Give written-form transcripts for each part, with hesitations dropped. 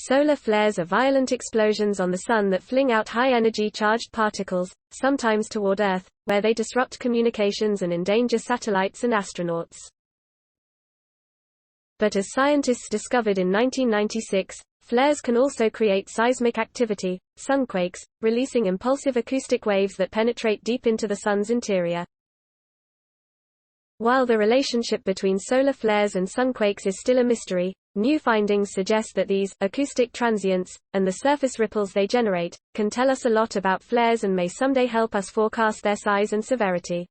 Solar flares are violent explosions on the Sun that fling out high-energy charged particles, sometimes toward Earth, where they disrupt communications and endanger satellites and astronauts. But as scientists discovered in 1996, flares can also create seismic activity, sunquakes, releasing impulsive acoustic waves that penetrate deep into the Sun's interior. While the relationship between solar flares and sunquakes is still a mystery, new findings suggest that these acoustic transients, and the surface ripples they generate, can tell us a lot about flares and may someday help us forecast their size and severity.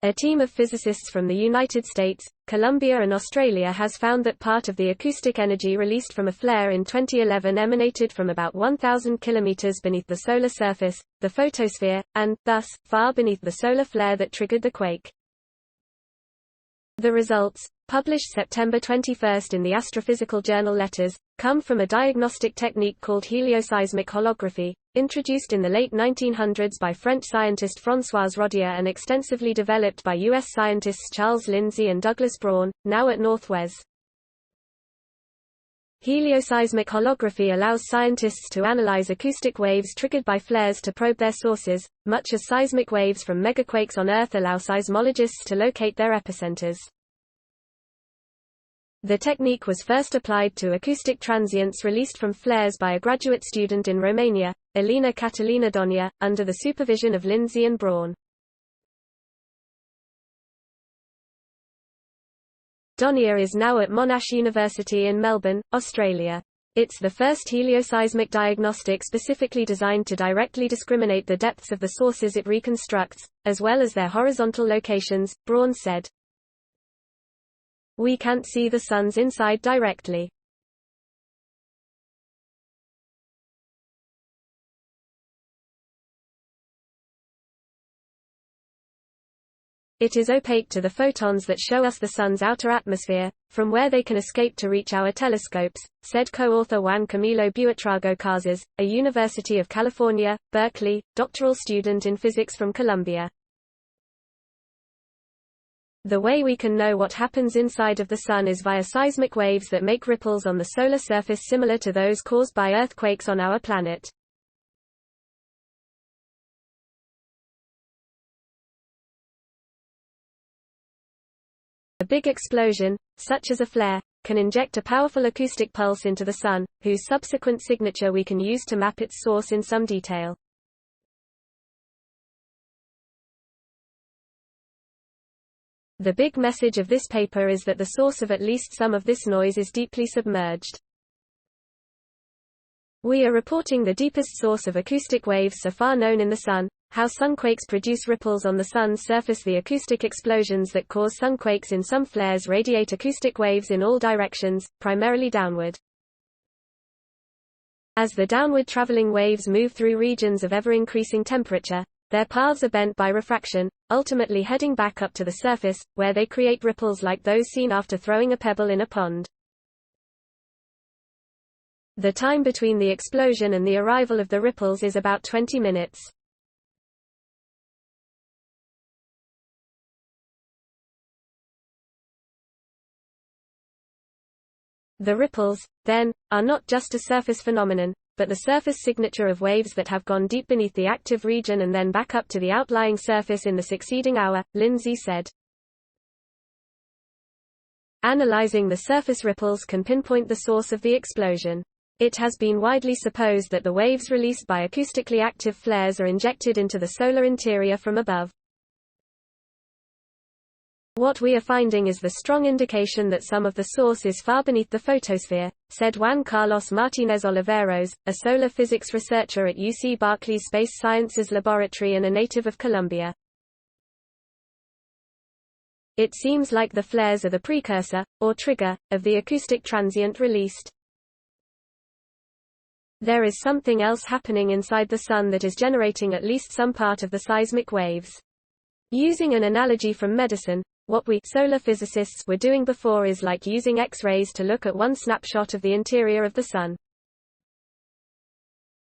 A team of physicists from the United States, Colombia and Australia has found that part of the acoustic energy released from a flare in 2011 emanated from about 1,000 kilometers beneath the solar surface, the photosphere, and, thus, far beneath the solar flare that triggered the quake. The results, published September 21 in the astrophysical journal Letters, come from a diagnostic technique called helioseismic holography, introduced in the late 1900s by French scientist François Rodier and extensively developed by U.S. scientists Charles Lindsay and Douglas Braun, now at Northwes. Helioseismic holography allows scientists to analyze acoustic waves triggered by flares to probe their sources, much as seismic waves from megaquakes on Earth allow seismologists to locate their epicenters. The technique was first applied to acoustic transients released from flares by a graduate student in Romania, Elena Catalina Donia, under the supervision of Lindsay and Braun. Donia is now at Monash University in Melbourne, Australia. It's the first helioseismic diagnostic specifically designed to directly discriminate the depths of the sources it reconstructs, as well as their horizontal locations, Braun said. We can't see the Sun's inside directly. It is opaque to the photons that show us the Sun's outer atmosphere, from where they can escape to reach our telescopes, said co-author Juan Camilo Buitrago Casas, a University of California, Berkeley, doctoral student in physics from Colombia. The way we can know what happens inside of the Sun is via seismic waves that make ripples on the solar surface similar to those caused by earthquakes on our planet. A big explosion, such as a flare, can inject a powerful acoustic pulse into the Sun, whose subsequent signature we can use to map its source in some detail. The big message of this paper is that the source of at least some of this noise is deeply submerged. We are reporting the deepest source of acoustic waves so far known in the Sun, how sunquakes produce ripples on the Sun's surface. The acoustic explosions that cause sunquakes in some flares radiate acoustic waves in all directions, primarily downward. As the downward traveling waves move through regions of ever-increasing temperature, their paths are bent by refraction, ultimately heading back up to the surface, where they create ripples like those seen after throwing a pebble in a pond. The time between the explosion and the arrival of the ripples is about 20 minutes. The ripples, then, are not just a surface phenomenon, but the surface signature of waves that have gone deep beneath the active region and then back up to the outlying surface in the succeeding hour, Lindsay said. Analyzing the surface ripples can pinpoint the source of the explosion. It has been widely supposed that the waves released by acoustically active flares are injected into the solar interior from above. What we are finding is the strong indication that some of the source is far beneath the photosphere, said Juan Carlos Martínez Oliveros, a solar physics researcher at UC Berkeley's Space Sciences Laboratory and a native of Colombia. It seems like the flares are the precursor, or trigger, of the acoustic transient released. There is something else happening inside the Sun that is generating at least some part of the seismic waves. Using an analogy from medicine, what we solar physicists were doing before is like using X-rays to look at one snapshot of the interior of the Sun.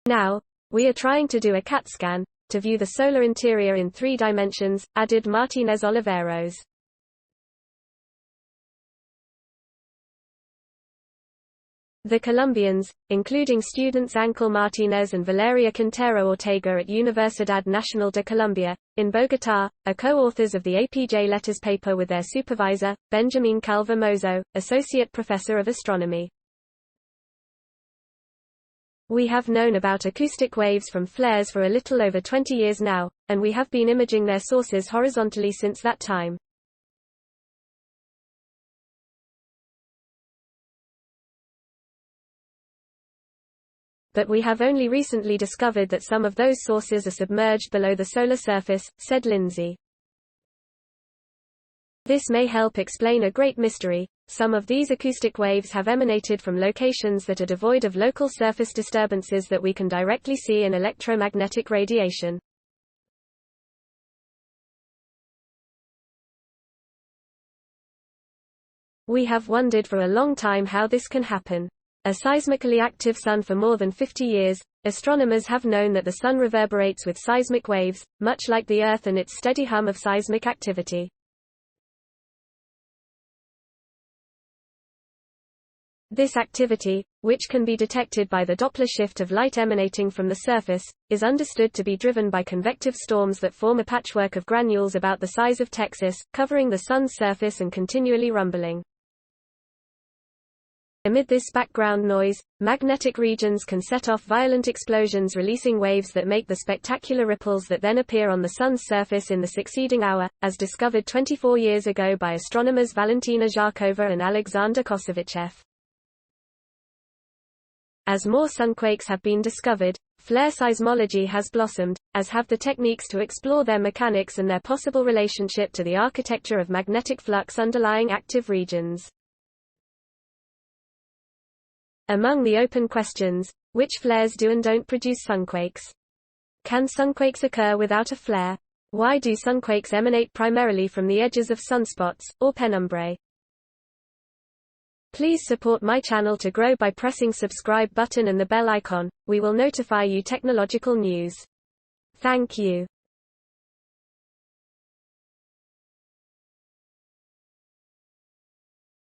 Now, we are trying to do a CAT scan, to view the solar interior in 3 dimensions, added Martínez Oliveros. The Colombians, including students Ángel Martínez and Valeria Quintero Ortega at Universidad Nacional de Colombia, in Bogotá, are co-authors of the APJ Letters paper with their supervisor, Benjamin Calva Mozo, Associate Professor of Astronomy. We have known about acoustic waves from flares for a little over 20 years now, and we have been imaging their sources horizontally since that time. But we have only recently discovered that some of those sources are submerged below the solar surface, said Lindsay. This may help explain a great mystery. Some of these acoustic waves have emanated from locations that are devoid of local surface disturbances that we can directly see in electromagnetic radiation. We have wondered for a long time how this can happen. A seismically active sun for more than 50 years, astronomers have known that the sun reverberates with seismic waves, much like the Earth and its steady hum of seismic activity. This activity, which can be detected by the Doppler shift of light emanating from the surface, is understood to be driven by convective storms that form a patchwork of granules about the size of Texas, covering the sun's surface and continually rumbling. Amid this background noise, magnetic regions can set off violent explosions releasing waves that make the spectacular ripples that then appear on the sun's surface in the succeeding hour, as discovered 24 years ago by astronomers Valentina Zharkova and Alexander Kosovichev. As more sunquakes have been discovered, flare seismology has blossomed, as have the techniques to explore their mechanics and their possible relationship to the architecture of magnetic flux underlying active regions. Among the open questions, which flares do and don't produce sunquakes? Can sunquakes occur without a flare? Why do sunquakes emanate primarily from the edges of sunspots, or penumbrae? Please support my channel to grow by pressing subscribe button and the bell icon. We will notify you technological news. Thank you.